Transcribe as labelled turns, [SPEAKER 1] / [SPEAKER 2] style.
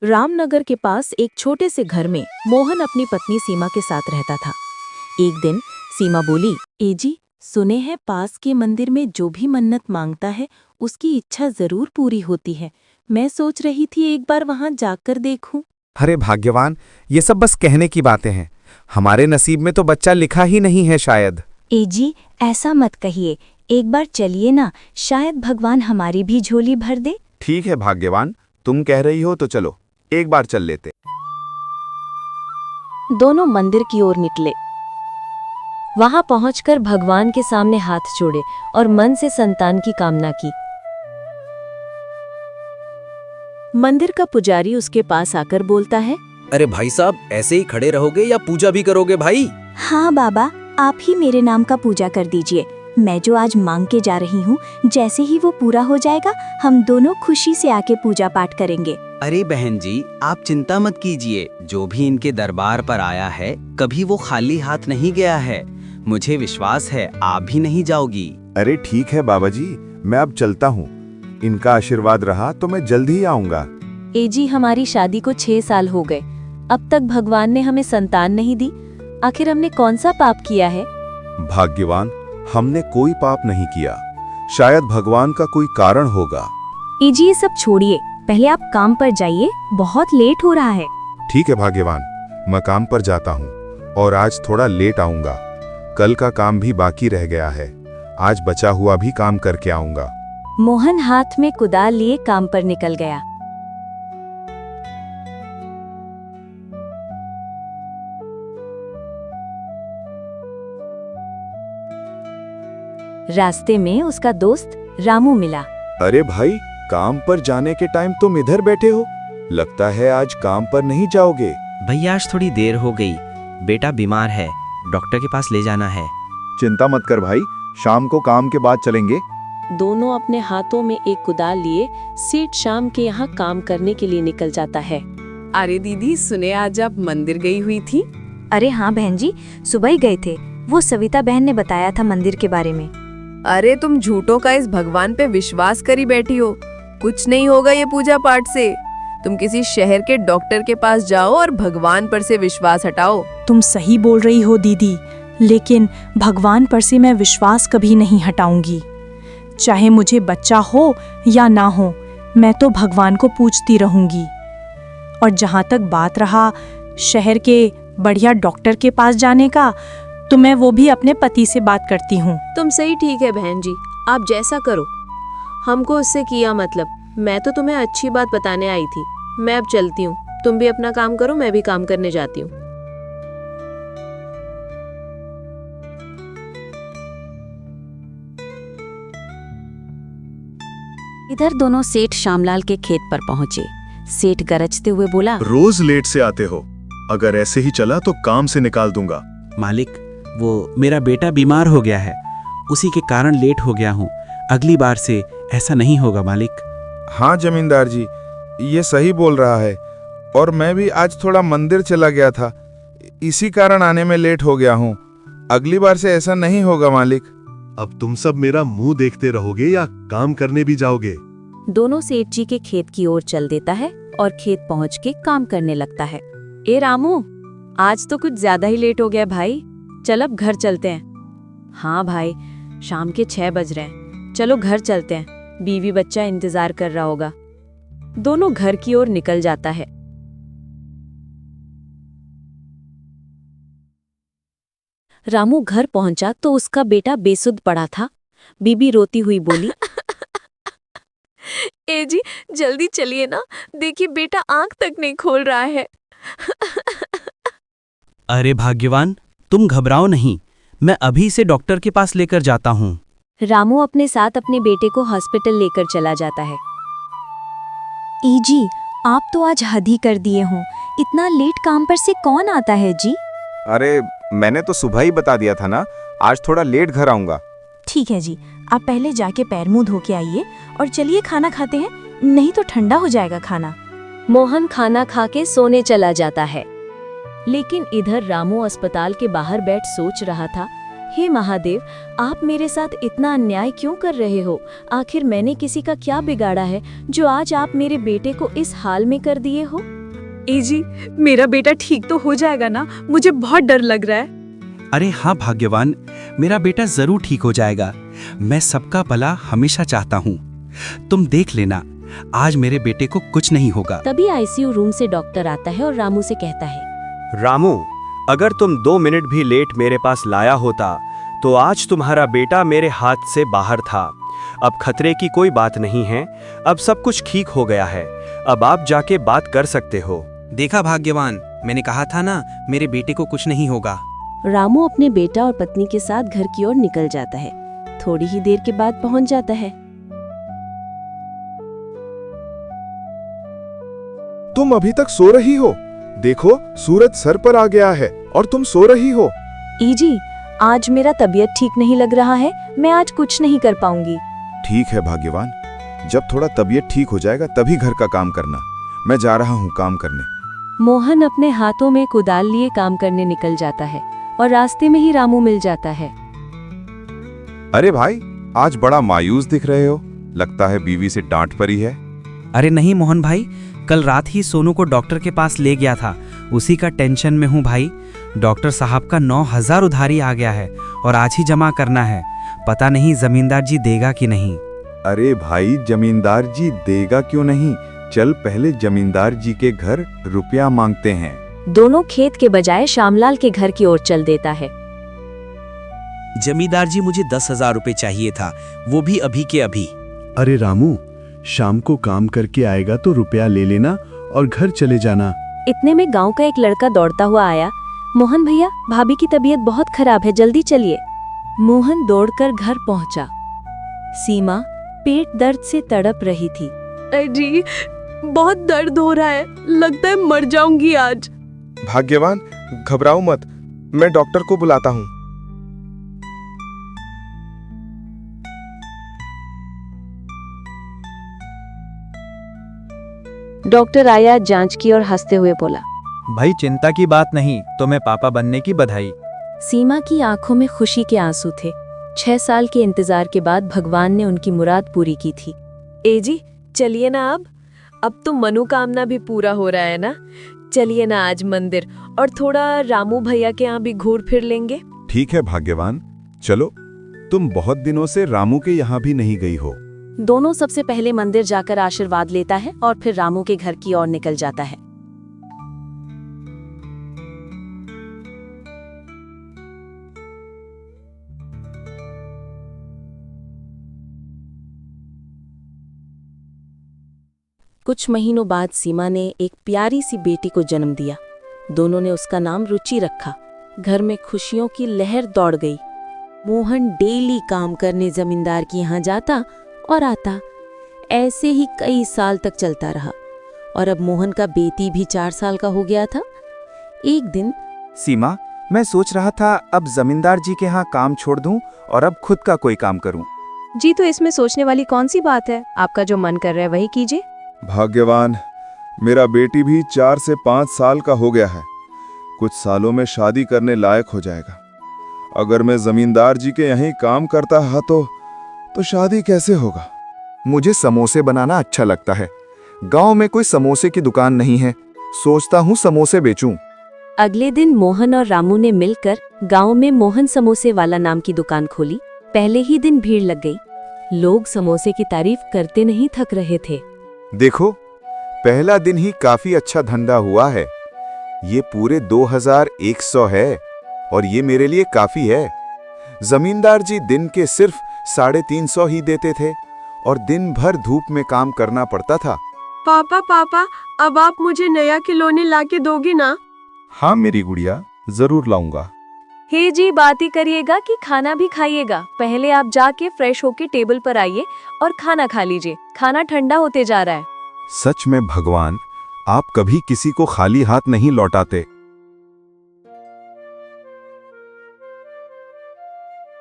[SPEAKER 1] रामनगर के पास एक छोटे से घर में मोहन अपनी पत्नी सीमा के साथ रहता था। एक दिन सीमा बोली, एजी, सुने हैं पास के मंदिर में जो भी मन्नत मांगता है उसकी इच्छा जरूर पूरी होती है। मैं सोच रही थी एक बार वहां जाकर देखूं।
[SPEAKER 2] अरे भाग्यवान, ये सब बस कहने की बातें हैं। हमारे नसीब में तो बच्चा लिखा ही नहीं है शायद।
[SPEAKER 3] एजी, ऐसा मत कहिए, एक बार चलिए ना, शायद भगवान हमारी भी झोली भर दे।
[SPEAKER 4] ठीक है भाग्यवान, तुम कह रही हो तो चलो, एक बार चल लेते।
[SPEAKER 1] दोनों मंदिर की ओर निकले। वहां पहुंचकर भगवान के सामने हाथ जोड़े और मन से संतान की कामना की। मंदिर का पुजारी उसके पास आकर बोलता है,
[SPEAKER 5] अरे भाई साहब, ऐसे ही खड़े रहोगे या पूजा भी करोगे भाई?
[SPEAKER 3] हाँ बाबा, आप ही मेरे नाम का पूजा कर दीजिए। मैं जो आज मांग के जा रही हूँ, जैसे ही वो पूरा हो जाएगा हम दोनों खुशी से आके पूजा पाठ करेंगे।
[SPEAKER 6] अरे बहन जी, आप चिंता मत कीजिए, जो भी इनके दरबार पर आया है कभी वो खाली हाथ नहीं गया है। मुझे विश्वास है आप भी नहीं जाओगी।
[SPEAKER 4] अरे ठीक है बाबा जी, मैं अब चलता हूँ। इनका आशीर्वाद रहा तो मैं जल्द ही आऊंगा।
[SPEAKER 1] एजी, हमारी शादी को 6 साल हो गए, अब तक भगवान ने हमें संतान नहीं दी। आखिर हमने कौन सा पाप किया है?
[SPEAKER 4] भाग्यवान, हमने कोई पाप नहीं किया। शायद भगवान का कोई कारण होगा।
[SPEAKER 3] एजी, ये सब छोड़िए, पहले आप काम पर जाइए, बहुत लेट हो रहा है।
[SPEAKER 4] ठीक है भाग्यवान, मैं काम पर जाता हूँ और आज थोड़ा लेट आऊंगा। कल का काम भी बाकी रह गया है, आज बचा हुआ भी काम करके आऊंगा।
[SPEAKER 3] मोहन हाथ में कुदाल लिए काम पर निकल गया। रास्ते में उसका दोस्त रामू मिला।
[SPEAKER 4] अरे भाई, काम पर जाने के टाइम तुम इधर बैठे हो? लगता है आज काम पर नहीं जाओगे।
[SPEAKER 6] भैया आज थोड़ी देर हो गई, बेटा बीमार है, डॉक्टर के पास ले जाना है।
[SPEAKER 4] चिंता मत कर भाई, शाम को काम के बाद चलेंगे।
[SPEAKER 1] दोनों अपने हाथों में एक कुदाल लिए सेठ शाम के यहाँ काम करने के लिए निकल जाता है।
[SPEAKER 7] अरे दीदी, सुने आज आप मंदिर गई हुई थी?
[SPEAKER 3] अरे हाँ बहन जी, सुबह ही गए थे। वो सविता बहन ने बताया था मंदिर के बारे में।
[SPEAKER 7] अरे तुम झूठों का इस भगवान पे विश्वास करी बैठी हो। कुछ नहीं होगा ये पूजा पाठ से। तुम किसी शहर के डॉक्टर के पास जाओ और भगवान पर से विश्वास हटाओ।
[SPEAKER 8] तुम सही बोल रही हो दीदी, लेकिन भगवान पर से मैं विश्वास कभी नहीं हटाऊंगी। चाहे मुझे बच्चा हो या ना हो, मैं तो भगवान को पूजती रहूंगी। और जहाँ तक बात रहा शहर के बढ़िया डॉक्टर के पास जाने का, तो मैं वो भी अपने पति से बात करती हूँ।
[SPEAKER 1] तुम सही ठीक है बहन जी, आप जैसा करो, हमको उससे किया मतलब। मैं तो तुम्हें अच्छी बात बताने आई थी। मैं अब चलती हूँ, तुम भी अपना काम करो, मैं भी काम करने जाती हूँ।
[SPEAKER 3] इधर दोनों सेठ श्यामलाल के खेत पर पहुंचे। सेठ गरजते हुए बोला,
[SPEAKER 9] रोज लेट से आते हो, अगर ऐसे ही चला तो काम से निकाल दूंगा।
[SPEAKER 10] मालिक, वो मेरा बेटा बीमार हो गया है, उसी के कारण लेट हो गया हूँ। अगली बार से ऐसा नहीं होगा मालिक।
[SPEAKER 4] हाँ जमींदार जी, ये सही बोल रहा है। और मैं भी आज थोड़ा मंदिर चला गया था, इसी कारण आने में लेट हो गया हूँ। अगली बार से ऐसा नहीं होगा मालिक।
[SPEAKER 9] अब तुम सब मेरा मुंह देखते रहोगे या काम करने भी जाओगे?
[SPEAKER 1] दोनों सेठ जी के खेत की ओर चल देता है और खेत पहुंच के काम करने लगता है। ए रामू, आज तो कुछ ज्यादा ही लेट हो गया भाई, चल अब घर चलते हैं। हाँ भाई, शाम के 6 बज रहे हैं, चलो घर चलते हैं, बीवी बच्चा इंतजार कर रहा होगा। दोनों घर की ओर निकल जाता है। रामू घर पहुंचा तो उसका बेटा बेसुध पड़ा था। बीबी रोती हुई बोली,
[SPEAKER 7] ए जी, जल्दी चलिए ना, देखिए बेटा आंख तक नहीं खोल रहा है।
[SPEAKER 10] अरे भाग्यवान, तुम घबराओ नहीं, मैं अभी से डॉक्टर के पास लेकर जाता हूँ।
[SPEAKER 3] रामू अपने साथ अपने बेटे को हॉस्पिटल लेकर चला जाता है। जी, आप तो आज हद ही कर दिए हो, इतना लेट काम पर से कौन आता है जी?
[SPEAKER 4] अरे मैंने तो सुबह ही बता दिया था ना, आज थोड़ा लेट घर आऊंगा।
[SPEAKER 8] ठीक है जी, आप पहले जाके पैर मुंह धो के आइए और चलिए खाना खाते हैं, नहीं तो ठंडा हो जाएगा खाना।
[SPEAKER 1] मोहन खाना खा के सोने चला जाता है। लेकिन इधर रामू अस्पताल के बाहर बैठ सोच रहा था, हे महादेव, आप मेरे साथ इतना अन्याय क्यों कर रहे हो? आखिर मैंने किसी का क्या बिगाड़ा है जो आज आप मेरे बेटे को इस हाल में कर दिए हो?
[SPEAKER 8] ए जी, मेरा बेटा ठीक तो हो जाएगा ना? मुझे बहुत डर लग रहा है।
[SPEAKER 10] अरे हाँ भाग्यवान, मेरा बेटा जरूर ठीक हो जाएगा। मैं सबका भला हमेशा चाहता हूँ। तुम देख लेना, आज मेरे बेटे को कुछ नहीं होगा।
[SPEAKER 1] तभी आईसीयू रूम से डॉक्टर आता है और रामू से कहता है,
[SPEAKER 11] रामू, अगर तुम 2 मिनट भी लेट मेरे पास लाया होता तो आज तुम्हारा बेटा मेरे हाथ से बाहर था। अब खतरे की कोई बात नहीं है, अब सब कुछ ठीक हो गया है। अब आप जाके बात कर सकते हो।
[SPEAKER 5] देखा भाग्यवान, मैंने कहा था ना मेरे बेटे को कुछ नहीं होगा।
[SPEAKER 1] रामू अपने बेटा और पत्नी के साथ घर की ओर निकल जाता है। थोड़ी ही देर के बाद पहुंच जाता है।
[SPEAKER 4] तुम अभी तक सो रही हो? देखो, सूरज सर पर आ गया है और तुम सो रही हो।
[SPEAKER 3] ईजी, आज मेरा तबीयत ठीक नहीं लग रहा है, मैं आज कुछ नहीं कर पाऊंगी।
[SPEAKER 4] ठीक है भाग्यवान, जब थोड़ा तबीयत ठीक हो जाएगा तभी घर का काम करना। मैं जा रहा हूँ काम करने।
[SPEAKER 1] मोहन अपने हाथों में कुदाल लिए काम करने निकल जाता है और रास्ते में ही रामू मिल जाता है।
[SPEAKER 4] अरे भाई, आज बड़ा मायूस दिख रहे हो। लगता है बीवी से डांट पड़ी है।
[SPEAKER 5] अरे नहीं मोहन भाई, कल रात ही सोनू को डॉक्टर के पास ले गया था, उसी का टेंशन में हूँ भाई। डॉक्टर साहब का 9,000 उधारी आ गया है और आज ही जमा करना है। पता नहीं जमींदार जी देगा कि नहीं।
[SPEAKER 4] अरे भाई, जमींदार जी देगा क्यों नहीं? चल पहले जमींदार जी के घर रुपया मांगते हैं।
[SPEAKER 1] दोनों खेत के बजाय श्यामलाल के घर की ओर चल देता है।
[SPEAKER 5] जमींदार जी, मुझे 10,000 रुपए चाहिए था, वो भी अभी के अभी।
[SPEAKER 9] अरे रामू, शाम को काम करके आएगा तो रुपया ले लेना और घर चले जाना।
[SPEAKER 1] इतने में गांव का एक लड़का दौड़ता हुआ आया। मोहन भैया, भाभी की तबीयत बहुत खराब है, जल्दी चलिए। मोहन दौड़कर घर पहुंचा। सीमा पेट दर्द से तड़प रही थी।
[SPEAKER 8] जी, बहुत दर्द हो रहा है, लगता है मर जाऊंगी आज।
[SPEAKER 4] भाग्यवान, घबराओ मत, मैं डॉक्टर को बुलाता हूँ।
[SPEAKER 1] डॉक्टर आया, जांच की और हंसते हुए बोला,
[SPEAKER 12] भाई चिंता की बात नहीं, तुम्हें पापा बनने की बधाई।
[SPEAKER 1] सीमा की आंखों में खुशी के आंसू थे। 6 साल के इंतजार के बाद भगवान ने उनकी मुराद पूरी की थी।
[SPEAKER 7] ए जी, चलिए ना अब तो मनोकामना भी पूरा हो रहा है ना। चलिए ना आज मंदिर, और थोड़ा रामू भैया के यहाँ भी घूर फिर लेंगे।
[SPEAKER 4] ठीक है भाग्यवान, चलो। तुम बहुत दिनों से रामू के यहाँ भी नहीं गई हो।
[SPEAKER 1] दोनों सबसे पहले मंदिर जाकर आशीर्वाद लेता है और फिर रामू के घर की ओर निकल जाता है। कुछ महीनों बाद सीमा ने एक प्यारी सी बेटी को जन्म दिया। दोनों ने उसका नाम रुचि रखा। घर में खुशियों की लहर दौड़ गई। मोहन डेली काम करने जमींदार के यहाँ जाता और आता। ऐसे ही कई साल तक चलता रहा और अब मोहन का बेटी भी 4 साल का हो गया था। एक दिन,
[SPEAKER 2] सीमा, मैं सोच रहा था अब जमींदार जी के यहाँ काम छोड़ दूं और अब खुद का कोई काम करूं।
[SPEAKER 1] जी, तो इसमें सोचने वाली कौन सी बात है? आपका जो मन कर रहा है वही कीजिए।
[SPEAKER 4] भाग्यवान, मेरा बेटी भी 4 से 5 साल का हो गया है। कुछ सालों में शादी करने लायक हो जाएगा। अगर मैं जमींदार जी के यहीं काम करता हा तो शादी कैसे होगा?
[SPEAKER 2] मुझे समोसे बनाना अच्छा लगता है। गांव में कोई समोसे की दुकान नहीं है। सोचता हूँ समोसे बेचूं।
[SPEAKER 1] अगले दिन मोहन और रामू ने मिलकर गांव में मोहन समोसे वाला नाम की दुकान खोली। पहले ही दिन भीड़ लग गई। लोग समोसे की तारीफ करते नहीं थक रहे थे।
[SPEAKER 2] देखो, पहला दिन ही काफी अच्छा धंधा हुआ है। ये पूरे 2100 है और ये मेरे लिए काफी है। जमींदार जी दिन के सिर्फ 350 ही देते थे और दिन भर धूप में काम करना पड़ता था।
[SPEAKER 7] पापा, अब आप मुझे नया खिलौने लाके दोगे ना?
[SPEAKER 4] हाँ मेरी गुड़िया, जरूर लाऊंगा।
[SPEAKER 1] हे जी, बात ही करिएगा कि खाना भी खाइएगा। पहले आप जाके फ्रेश होके टेबल पर आइए और खाना खा लीजिए। खाना ठंडा होते जा रहा है।
[SPEAKER 4] सच में भगवान, आप कभी किसी को खाली हाथ नहीं लौटाते।